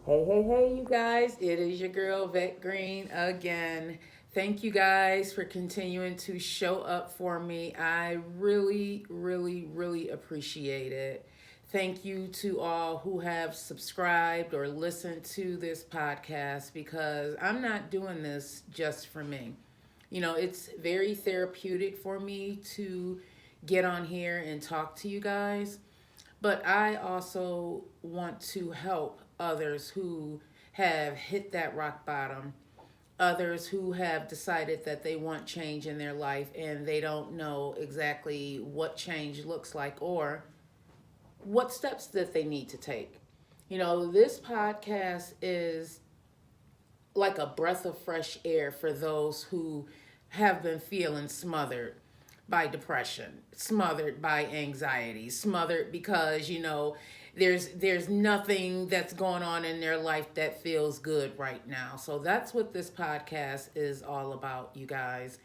Hey, you guys. It is your girl, Vet Green, again. Thank you guys for continuing to show up for me. I really appreciate it. Thank you to all who have subscribed or listened to this podcast because I'm not doing this just for me. It's very therapeutic for me to get on here and talk to you guys, but I also want to help others who have hit that rock bottom, others who have decided that they want change in their life and they don't know exactly what change looks like or what steps that they need to take. This podcast is like a breath of fresh air for those who have been feeling smothered by depression, smothered by anxiety, smothered because there's nothing that's going on in their life that feels good right now. So that's what this podcast is all about, you guys.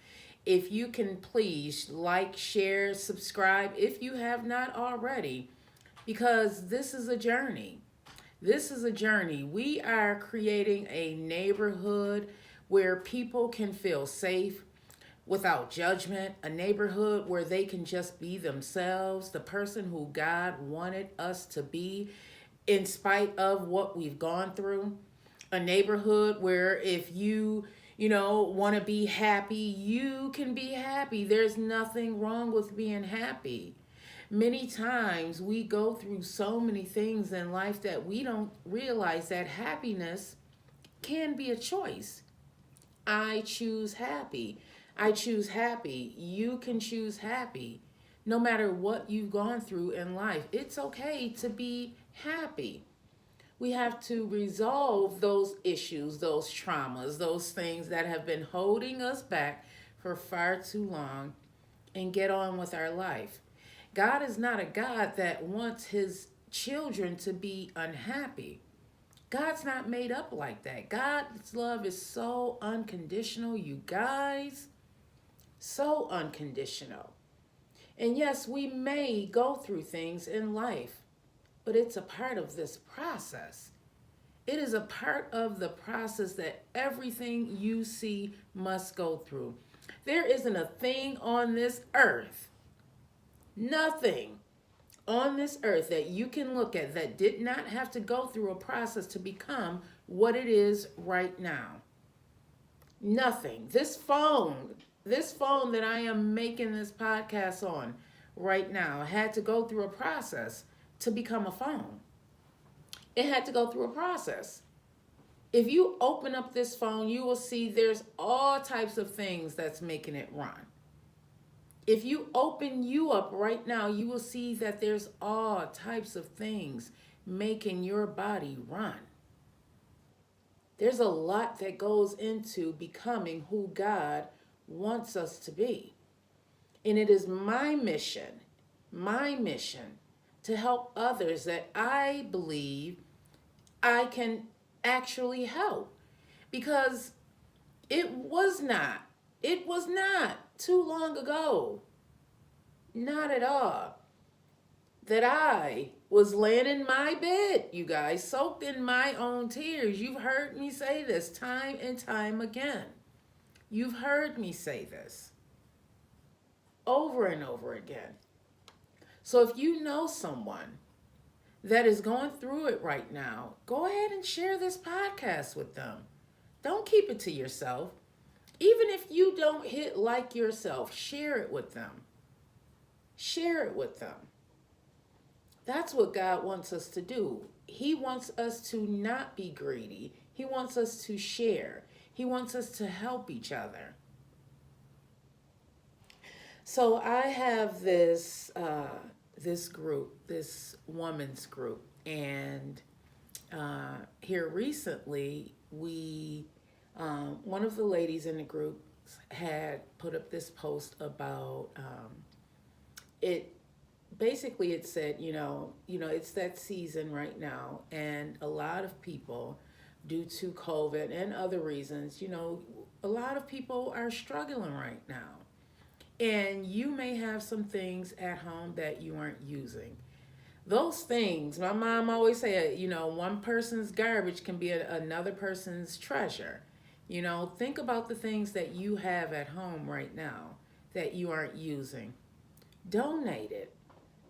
If you can please like, share, subscribe if you have not already, because this is a journey. This is a journey. We are creating a neighborhood where people can feel safe without judgment, a neighborhood where they can just be themselves, the person who God wanted us to be, in spite of what we've gone through. A neighborhood where if you want to be happy, you can be happy. There's nothing wrong with being happy. Many times we go through so many things in life that we don't realize that happiness can be a choice. I choose happy. I choose happy. You can choose happy. No matter what you've gone through in life, it's okay to be happy. We have to resolve those issues, those traumas, those things that have been holding us back for far too long and get on with our life. God is not a God that wants his children to be unhappy. God's not made up like that. God's love is so unconditional, you guys. So unconditional. And yes, we may go through things in life, but it's a part of this process. It is a part of the process that everything you see must go through. There isn't a thing on this earth, nothing on this earth that you can look at that did not have to go through a process to become what it is right now. Nothing. This phone that I am making this podcast on right now had to go through a process to become a phone. It had to go through a process. If you open up this phone, you will see there's all types of things that's making it run. If you open you up right now, you will see that there's all types of things making your body run. There's a lot that goes into becoming who God wants us to be. And it is my mission to help others that I believe I can actually help. Because it was not too long ago, not at all, that I was laying in my bed, you guys, soaked in my own tears. You've heard me say this time and time again. You've heard me say this over and over again. So if you know someone that is going through it right now, go ahead and share this podcast with them. Don't keep it to yourself. Even if you don't hit like yourself, share it with them. Share it with them. That's what God wants us to do. He wants us to not be greedy. He wants us to share. He wants us to help each other. So I have this group, this woman's group, and here recently we one of the ladies in the group had put up this post about it. Basically, it said, it's that season right now, and a lot of people, due to COVID and other reasons, a lot of people are struggling right now. And you may have some things at home that you aren't using. Those things, my mom always said, one person's garbage can be another person's treasure. Think about the things that you have at home right now that you aren't using. Donate it.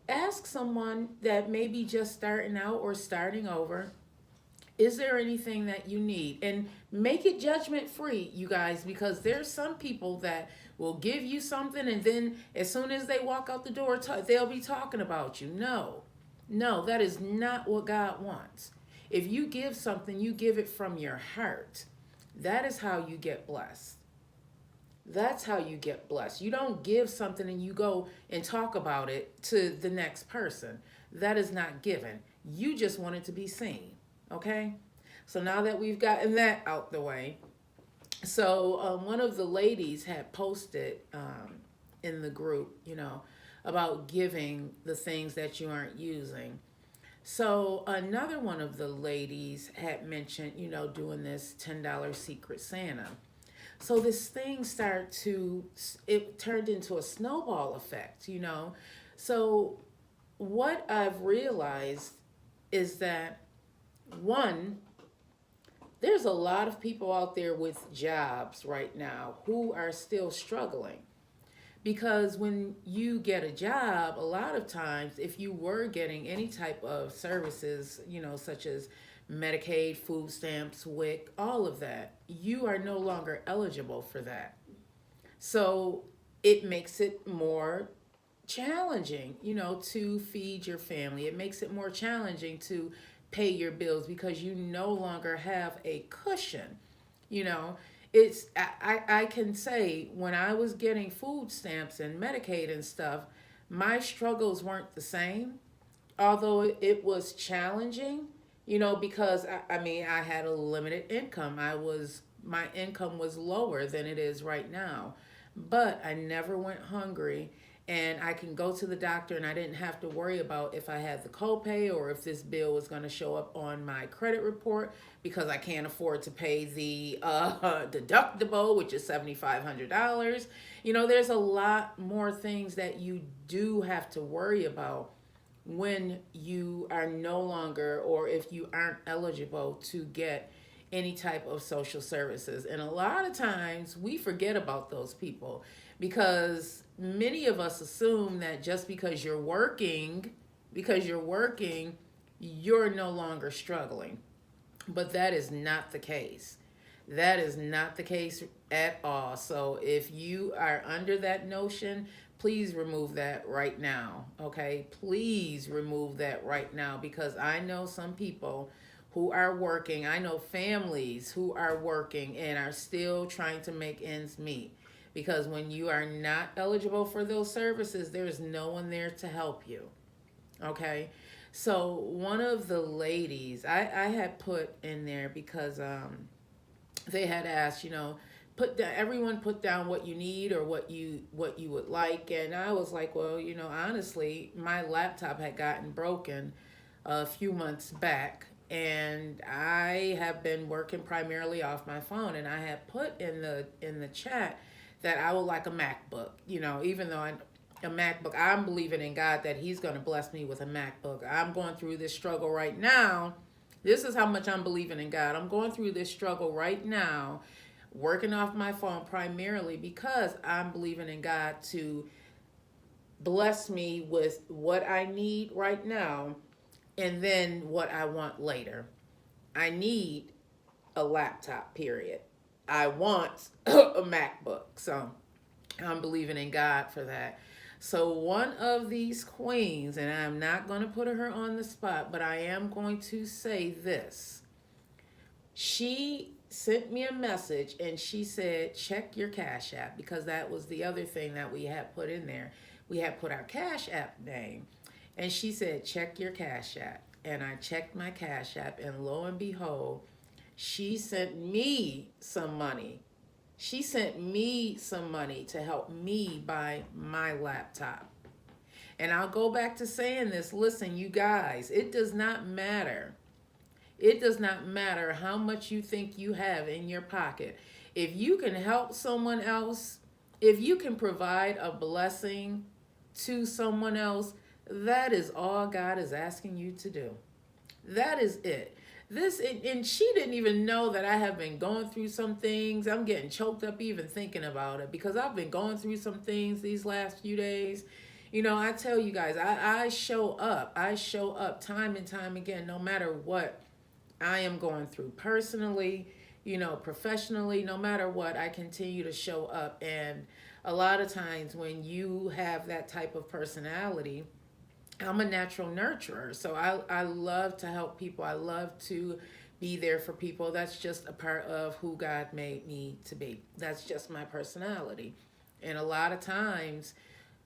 Ask someone that may be just starting out or starting over, is there anything that you need? And make it judgment free, you guys, because there's some people that will give you something and then as soon as they walk out the door, they'll be talking about you. No, no, that is not what God wants. If you give something, you give it from your heart. That is how you get blessed. That's how you get blessed. You don't give something and you go and talk about it to the next person. That is not given. You just want it to be seen. Okay? So now that we've gotten that out the way, so one of the ladies had posted in the group, about giving the things that you aren't using. So another one of the ladies had mentioned, doing this $10 Secret Santa. So this thing it turned into a snowball effect. So what I've realized is that, one, there's a lot of people out there with jobs right now who are still struggling. Because when you get a job, a lot of times, if you were getting any type of services, such as Medicaid, food stamps, WIC, all of that, you are no longer eligible for that. So it makes it more challenging, to feed your family. It makes it more challenging to pay your bills because you no longer have a cushion. You know, I can say when I was getting food stamps and Medicaid and stuff, my struggles weren't the same, although it was challenging, because I mean, I had a limited income. My income was lower than it is right now, but I never went hungry, and I can go to the doctor and I didn't have to worry about if I had the copay or if this bill was going to show up on my credit report because I can't afford to pay the deductible, which is $7,500. There's a lot more things that you do have to worry about when you are no longer, or if you aren't eligible to get any type of social services. And a lot of times we forget about those people because many of us assume that just because you're working, you're no longer struggling. But that is not the case. That is not the case at all. So if you are under that notion, please remove that right now. Okay? Please remove that right now because I know some people who are working. I know families who are working and are still trying to make ends meet. Because when you are not eligible for those services, there's no one there to help you. Okay? So one of the ladies I had put in there because they had asked, everyone put down what you need or what you would like, and I was like, well, honestly, my laptop had gotten broken a few months back, and I have been working primarily off my phone, and I had put in the chat that I would like a MacBook, even though a MacBook, I'm believing in God that He's going to bless me with a MacBook. I'm going through this struggle right now. This is how much I'm believing in God. I'm going through this struggle right now, working off my phone primarily because I'm believing in God to bless me with what I need right now and then what I want later. I need a laptop, period. I want a MacBook. So I'm believing in God for that. So one of these queens, and I'm not going to put her on the spot, but I am going to say this. She sent me a message and she said, check your Cash App, because that was the other thing that we had put in there. We had put our Cash App name. And she said, check your Cash App. And I checked my Cash App, and lo and behold, she sent me some money. She sent me some money to help me buy my laptop. And I'll go back to saying this. Listen, you guys, it does not matter. It does not matter how much you think you have in your pocket. If you can help someone else, if you can provide a blessing to someone else, That is all God is asking you to do. That is it. And she didn't even know that I have been going through some things. I'm getting choked up even thinking about it because I've been going through some things these last few days. I tell you guys, I show up. I show up time and time again, no matter what I am going through personally, professionally, no matter what, I continue to show up. And a lot of times when you have that type of personality, I'm a natural nurturer. So I love to help people. I love to be there for people. That's just a part of who God made me to be. That's just my personality. And a lot of times,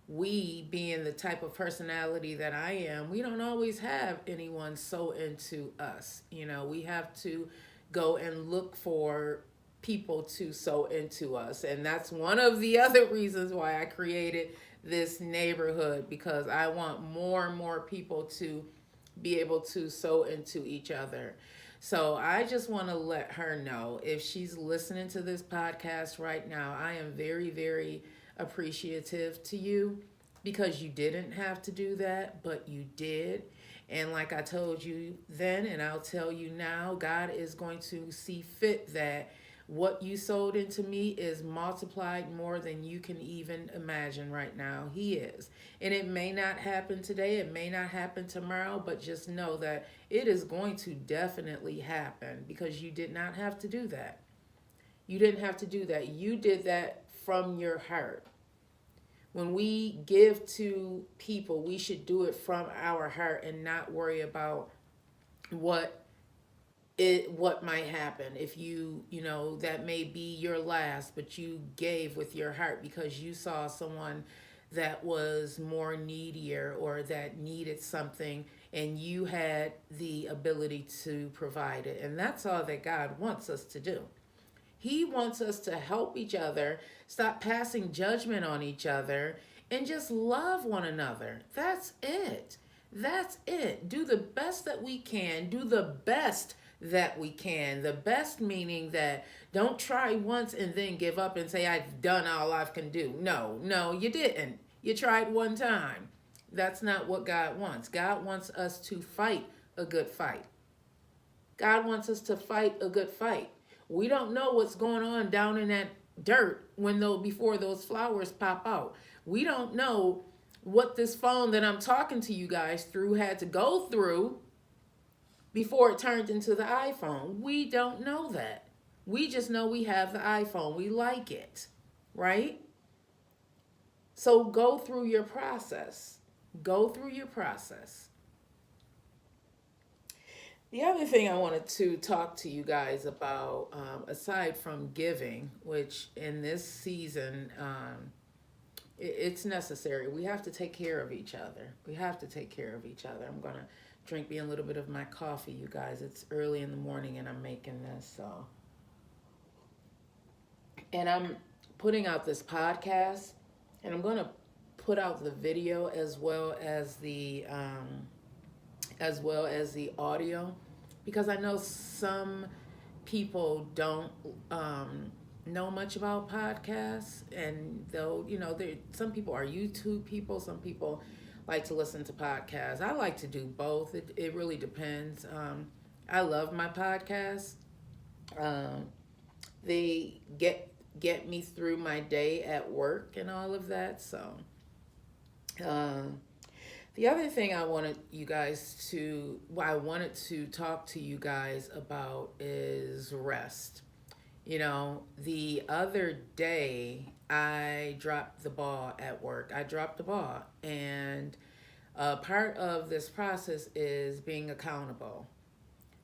we being the type of personality that I am, we don't always have anyone so into us. We have to go and look for people to sow into us. And that's one of the other reasons why I created this neighborhood, because I want more and more people to be able to sow into each other. So I just want to let her know, if she's listening to this podcast right now, I am very, very appreciative to you, because you didn't have to do that, but you did. And like I told you then, and I'll tell you now, God is going to see fit that what you sold into me is multiplied more than you can even imagine right now. He is. And it may not happen today, it may not happen tomorrow, but just know that it is going to definitely happen, because you did not have to do that. You didn't have to do that. You did that from your heart. When we give to people, we should do it from our heart and not worry about what what might happen. If that may be your last, but you gave with your heart because you saw someone that was more needier or that needed something, and you had the ability to provide it. And that's all that God wants us to do. He wants us to help each other, stop passing judgment on each other, and just love one another. That's it. That's it. Do the best that we can. Do the best that we can. The best meaning that don't try once and then give up and say, I've done all I can do. No, you didn't. You tried one time. That's not what God wants. God wants us to fight a good fight. God wants us to fight a good fight. We don't know what's going on down in that dirt before those flowers pop out. We don't know what this phone that I'm talking to you guys through had to go through before it turned into the iPhone. We don't know that. We just know we have the iPhone. We like it, right? So go through your process. Go through your process. The other thing I wanted to talk to you guys about, aside from giving, which in this season, it's necessary. We have to take care of each other. We have to take care of each other. I'm going to drink me a little bit of my coffee, you guys. It's early in the morning and I'm making this. And I'm putting out this podcast, and I'm going to put out the video as well as the audio, because I know some people don't know much about podcasts, and some people are YouTube people, some people like to listen to podcasts. I like to do both. It really depends. I love my podcasts. They get me through my day at work and all of that. So the other thing I wanted to talk to you guys about is rest. The other day I dropped the ball at work. I dropped the ball, and part of this process is being accountable.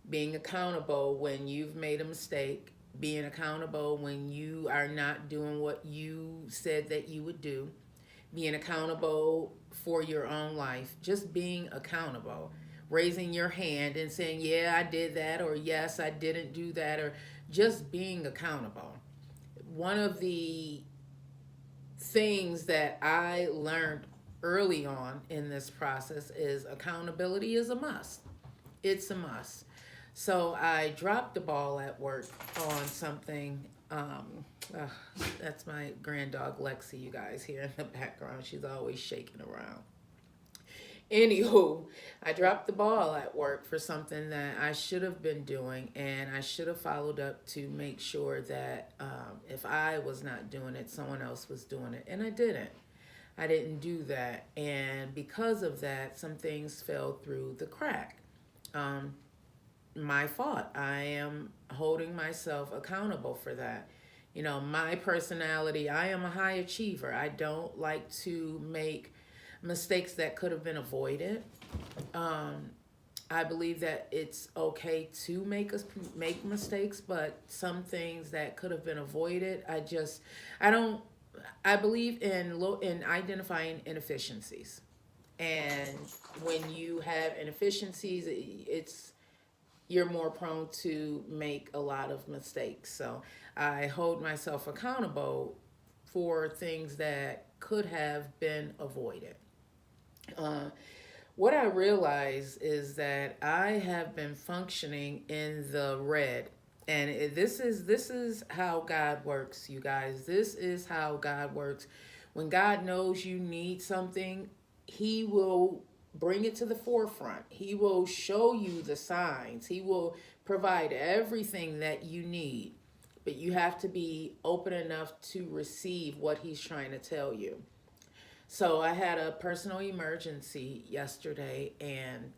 Being accountable when you've made a mistake, being accountable when you are not doing what you said that you would do, being accountable for your own life, just being accountable, raising your hand and saying, yeah, I did that, or yes, I didn't do that, or just being accountable. One of the things that I learned early on in this process is accountability is a must. It's a must. So I dropped the ball at work on something. That's my grand dog Lexi, you guys, here in the background. She's always shaking around. Anywho, I dropped the ball at work for something that I should have been doing, and I should have followed up to make sure that if I was not doing it, someone else was doing it, and I didn't. I didn't do that, and because of that, some things fell through the crack. Um, my fault. I am holding myself accountable for that. My personality, I am a high achiever. I don't like to make mistakes that could have been avoided. Um, I believe that it's okay to make mistakes, but some things that could have been avoided, I don't. I believe in identifying inefficiencies, and when you have inefficiencies, it's you're more prone to make a lot of mistakes. So I hold myself accountable for things that could have been avoided. Uh, what I realize is that I have been functioning in the red. And this is how God works, you guys. This is how God works. When God knows you need something, he will bring it to the forefront. He will show you the signs. He will provide everything that you need. But you have to be open enough to receive what he's trying to tell you. So I had a personal emergency yesterday, and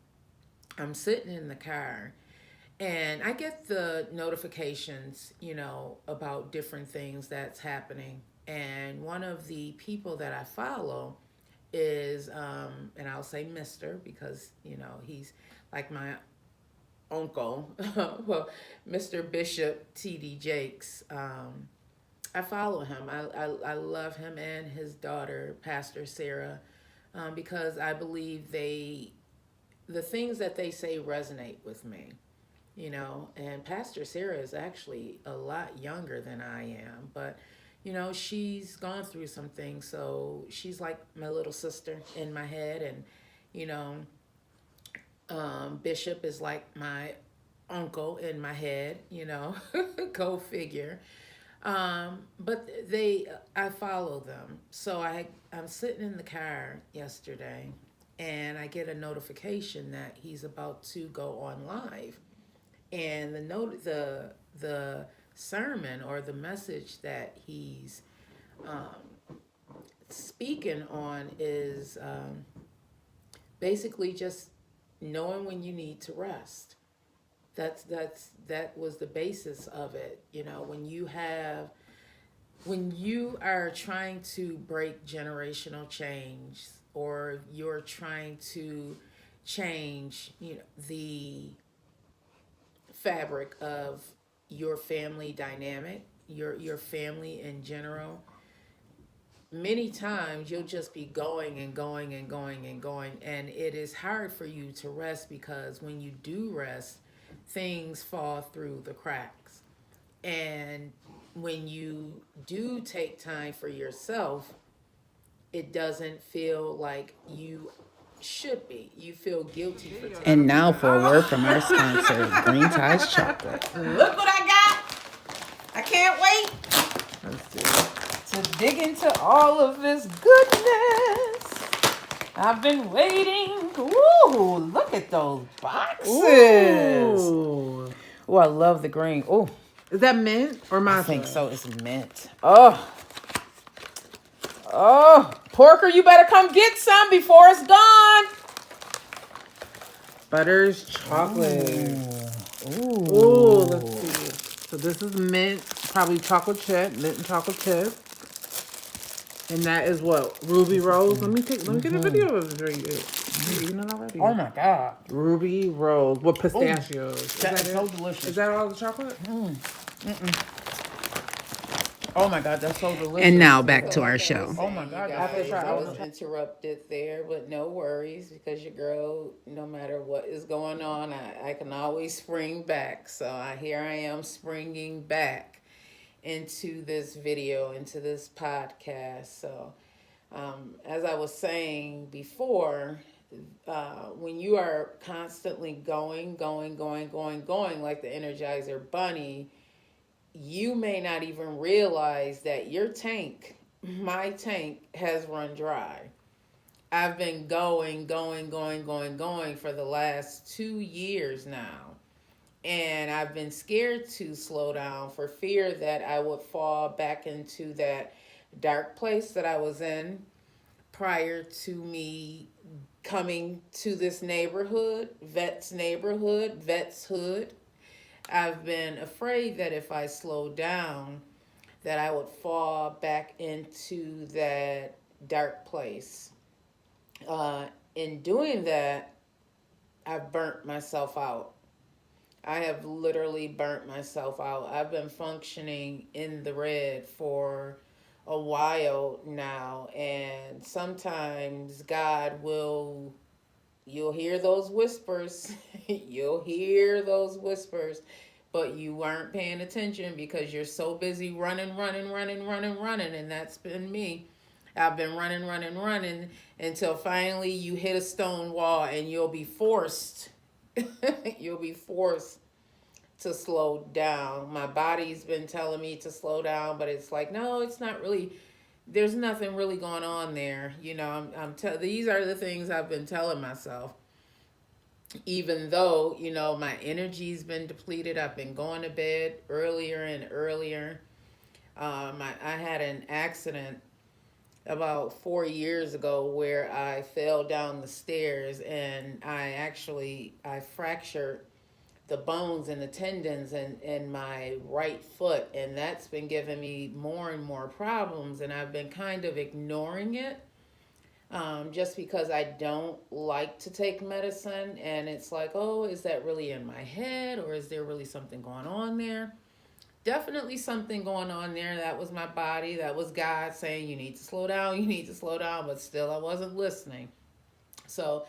I'm sitting in the car, and I get the notifications, about different things that's happening. And one of the people that I follow is, and I'll say Mr. because, he's like my uncle, well, Mr. Bishop T.D. Jakes. I follow him. I love him and his daughter, Pastor Sarah, because I believe the things that they say resonate with me, and Pastor Sarah is actually a lot younger than I am, but she's gone through some things, so she's like my little sister in my head, and you know, Bishop is like my uncle in my head, go figure. But I follow them. So I'm sitting in the car yesterday, and I get a notification that he's about to go on live, and the sermon or the message that he's speaking on is basically just knowing when you need to rest. That was the basis of it. When you are trying to break generational change, or you're trying to change, the fabric of your family dynamic, your family in general, many times you'll just be going and going and going and going, and it is hard for you to rest, because when you do rest, things fall through the cracks. And when you do take time for yourself, it doesn't feel like you should be. You feel guilty for taking And now for a word from our sponsor, Green Ties Chocolate. Look what I got. I can't wait to dig into all of this goodness. I've been waiting. Ooh, look at those boxes. Ooh. Oh, I love the green. Oh, Is that mint or matcha? I think so. It's mint. Oh, Porker, you better come get some before it's gone. Butter's chocolate. Ooh. Ooh, let's see. So this is mint, probably chocolate chip, mint and chocolate chip. And that is what? Ruby Rose. Let me get a video of it. You know that already. Oh my God. Ruby Rose with pistachios. That is it? so delicious. Is that all the chocolate? Oh my God, that's so delicious. And now back to our show. Oh my God, You I have to guys, try. I was interrupted there, but no worries, because your girl, no matter what is going on, I can always spring back. So here I am springing back into this video, into this podcast. So as I was saying before, when you are constantly going, like the Energizer Bunny, you may not even realize that my tank has run dry. I've been going for the last 2 years now. And I've been scared to slow down for fear that I would fall back into that dark place that I was in prior to me coming to this neighborhood, Vets Hood. I've been afraid that if I slow down, that I would fall back into that dark place. In doing that, I've burnt myself out. I have literally burnt myself out. I've been functioning in the red for a while now, and sometimes you'll hear those whispers, you'll hear those whispers, but you aren't paying attention because you're so busy running, and that's been me. I've been running until finally you hit a stone wall and you'll be forced you'll be forced to slow down. My body's been telling me to slow down, but it's like, no, it's not really. There's nothing really going on there. These are the things I've been telling myself. Even though, my energy's been depleted, I've been going to bed earlier and earlier. I had an accident about 4 years ago where I fell down the stairs and I fractured the bones and the tendons in my right foot, and that's been giving me more and more problems, and I've been kind of ignoring it, just because I don't like to take medicine, and it's like, oh, is that really in my head, or is there really something going on there? Definitely something going on there. That was my body, that was God saying you need to slow down, but still I wasn't listening. So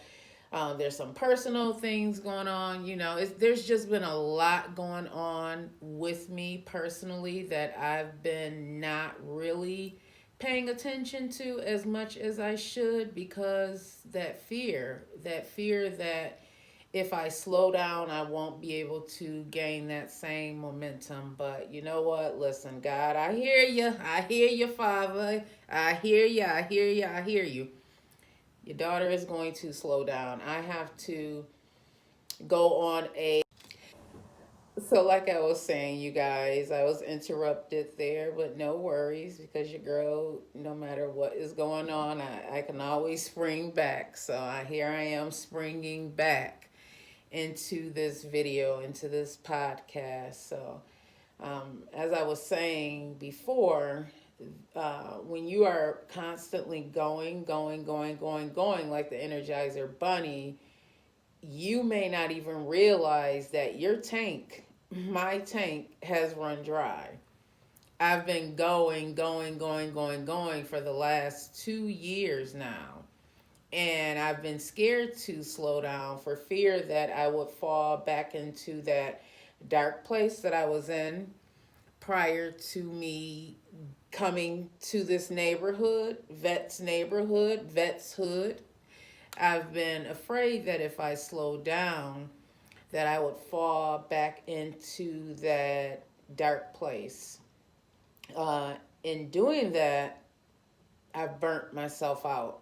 there's some personal things going on. There's just been a lot going on with me personally that I've been not really paying attention to as much as I should, because that if I slow down, I won't be able to gain that same momentum. But you know what? Listen, God, I hear you. I hear you, Father. I hear you. I hear you. I hear you. Your daughter is going to slow down. I have to go on a. So, like I was saying, you guys, I was interrupted there, but no worries, because your girl, no matter what is going on, I can always spring back. So, here I am springing back into this video, into this podcast. So, as I was saying before, when you are constantly going like the Energizer Bunny, you may not even realize that my tank, has run dry. I've been going for the last 2 years now. And I've been scared to slow down for fear that I would fall back into that dark place that I was in prior to me coming to this Vets Hood. I've been afraid that if I slow down, that I would fall back into that dark place. In doing that, I've burnt myself out.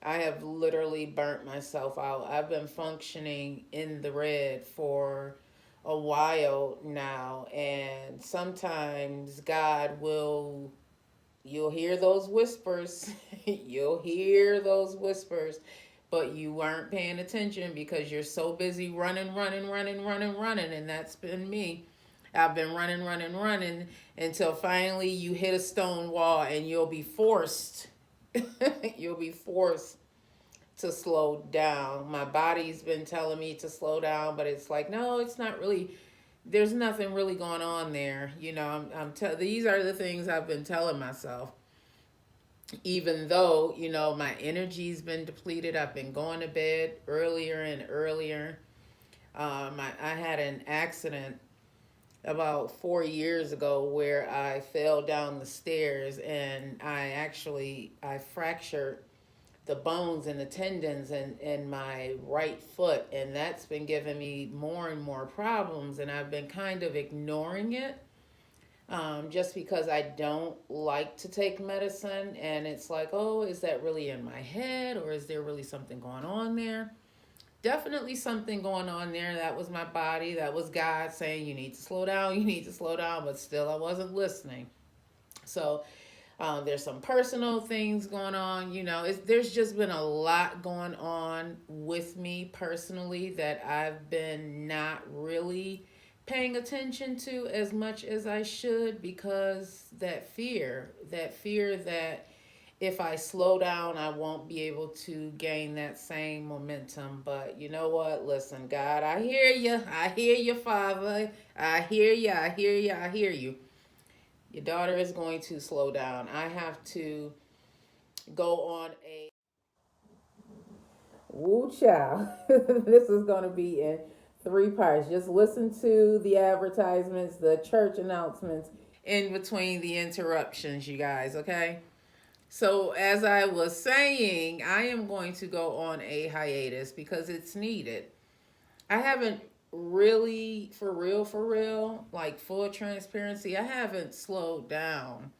I have literally burnt myself out. I've been functioning in the red for a while now, and sometimes you'll hear those whispers, you'll hear those whispers, but you aren't paying attention because you're so busy running, and that's been me. I've been running until finally you hit a stone wall and you'll be forced you'll be forced to slow down. My body's been telling me to slow down, but it's like, no, it's not really. There's nothing really going on there. These are the things I've been telling myself. Even though, my energy's been depleted, I've been going to bed earlier and earlier. I had an accident about 4 years ago where I fell down the stairs and I fractured the bones and the tendons in my right foot, and that's been giving me more and more problems, and I've been kind of ignoring it, just because I don't like to take medicine. And it's like, oh, is that really in my head, or is there really something going on there? Definitely something going on there. That was my body. That was God saying, you need to slow down, you need to slow down. But still, I wasn't listening. So there's some personal things going on. There's just been a lot going on with me personally that I've been not really paying attention to as much as I should, because that fear that if I slow down, I won't be able to gain that same momentum. But you know what? Listen, God, I hear you. I hear you, Father. I hear you. I hear you. I hear you. Your daughter is going to slow down. I have to go on a woo child. This is going to be in three parts. Just listen to the advertisements, the church announcements in between the interruptions, you guys, okay? So, as I was saying, I am going to go on a hiatus because it's needed. I haven't really, for real, like full transparency, I haven't slowed down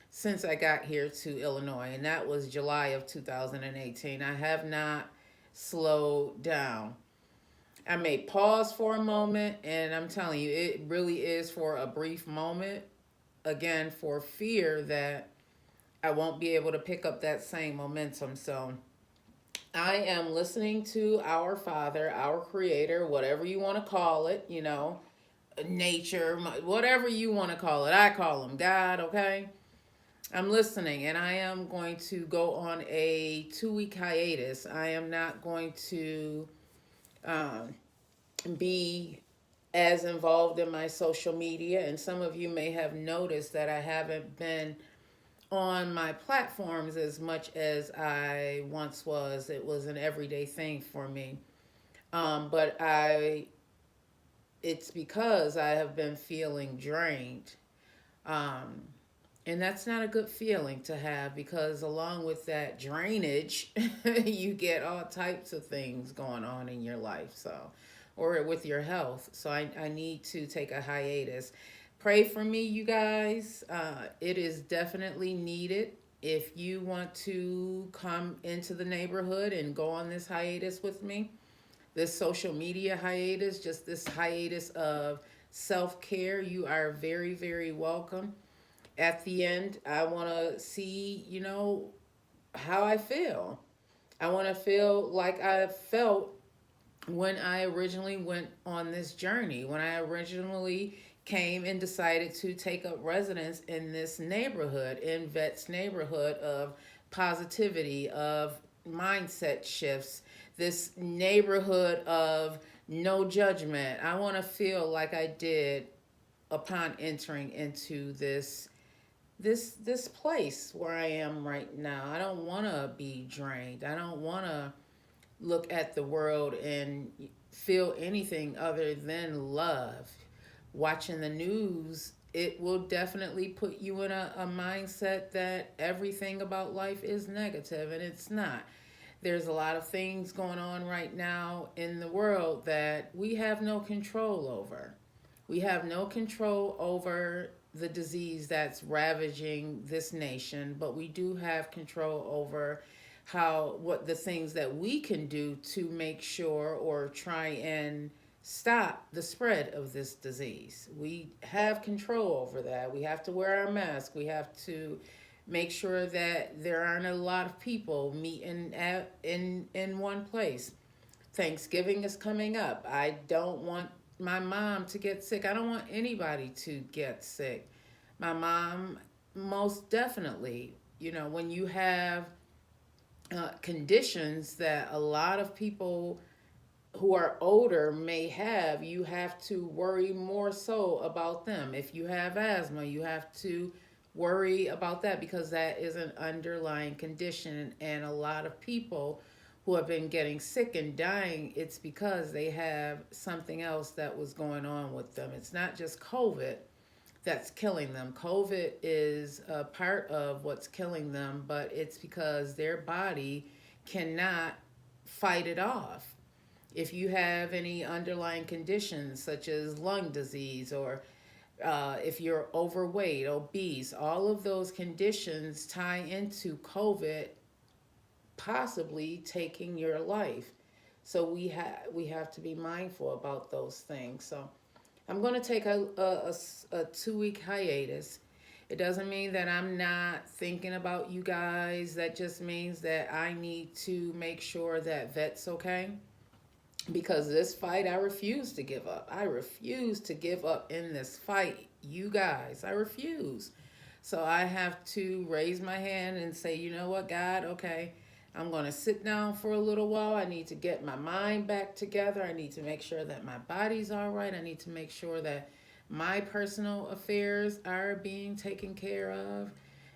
since I got here to Illinois, and that was July of 2018. I have not slowed down. I may pause for a moment, and I'm telling you, it really is for a brief moment, again, for fear that I won't be able to pick up that same momentum. So I am listening to our Father, our Creator, whatever you want to call it, nature, whatever you want to call it. I call him God, okay? I'm listening, and I am going to go on a 2 week hiatus. I am not going to um, be as involved in my social media, and some of you may have noticed that I haven't been on my platforms as much as I once was. It was an everyday thing for me. But it's because I have been feeling drained. Um, and that's not a good feeling to have, because along with that drainage, you get all types of things going on in your life. So, or with your health. So I need to take a hiatus. Pray for me, you guys. It is definitely needed. If you want to come into the neighborhood and go on this hiatus with me, this social media hiatus, just this hiatus of self care, you are very, very welcome. At the end, I want to see, how I feel. I want to feel like I felt when I originally went on this journey, when I originally came and decided to take up residence in this neighborhood, in Vet's neighborhood of positivity, of mindset shifts, this neighborhood of no judgment. I want to feel like I did upon entering into this place where I am right now. I don't want to be drained. I don't want to look at the world and feel anything other than love. Watching the news, it will definitely put you in a mindset that everything about life is negative, and it's not. There's a lot of things going on right now in the world that we have no control over. We have no control over the disease that's ravaging this nation, but we do have control over what the things that we can do to make sure or try and stop the spread of this disease. We have control over that. We have to wear our mask. We have to make sure that there aren't a lot of people meeting in one place. Thanksgiving is coming up. I don't want my mom to get sick. I don't want anybody to get sick. My mom, most definitely. When you have conditions that a lot of people who are older may have, you have to worry more so about them. If you have asthma, you have to worry about that, because that is an underlying condition. And a lot of people who have been getting sick and dying, it's because they have something else that was going on with them. It's not just COVID that's killing them. COVID is a part of what's killing them, but it's because their body cannot fight it off. If you have any underlying conditions such as lung disease or if you're overweight, obese, all of those conditions tie into COVID possibly taking your life. So we have to be mindful about those things. So I'm going to take a 2 week hiatus. It doesn't mean that I'm not thinking about you guys. That just means that I need to make sure that Vet's okay. Because this fight, I refuse to give up. I refuse to give up in this fight. You guys, I refuse. So I have to raise my hand and say, you know what, God, okay, I'm going to sit down for a little while. I need to get my mind back together. I need to make sure that my body's all right. I need to make sure that my personal affairs are being taken care of.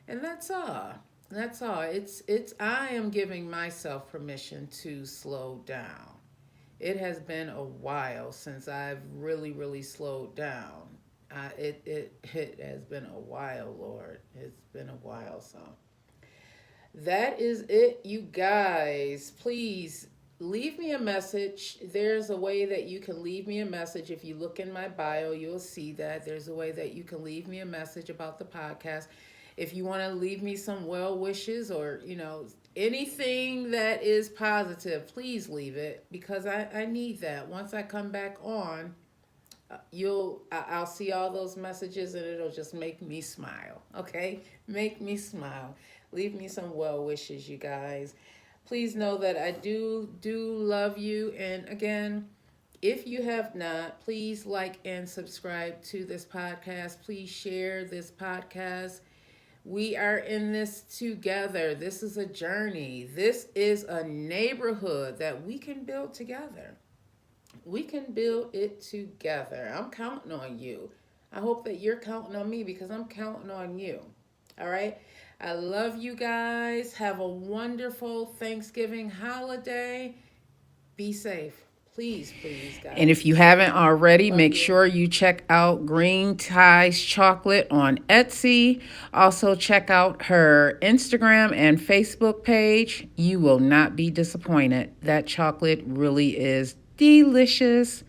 And that's all. That's all. I am giving myself permission to slow down. It has been a while since I've really, really slowed down. It has been a while, Lord. It's been a while, so that is it, you guys. Please leave me a message. There's a way that you can leave me a message. If you look in my bio, you'll see that there's a way that you can leave me a message about the podcast. If you want to leave me some well wishes or, anything that is positive, please leave it because I need that. Once I come back on, I'll see all those messages and it'll just make me smile. Okay? Make me smile. Leave me some well wishes, you guys. Please know that I do love you. And again, if you have not, please like and subscribe to this podcast. Please share this podcast. We are in this together. This is a journey. This is a neighborhood that we can build together. We can build it together. I'm counting on you. I hope that you're counting on me because I'm counting on you. All right? I love you guys. Have a wonderful Thanksgiving holiday. Be safe. Please, guys. And if you haven't already, make sure you check out Green Ties Chocolate on Etsy. Also, check out her Instagram and Facebook page. You will not be disappointed. That chocolate really is delicious.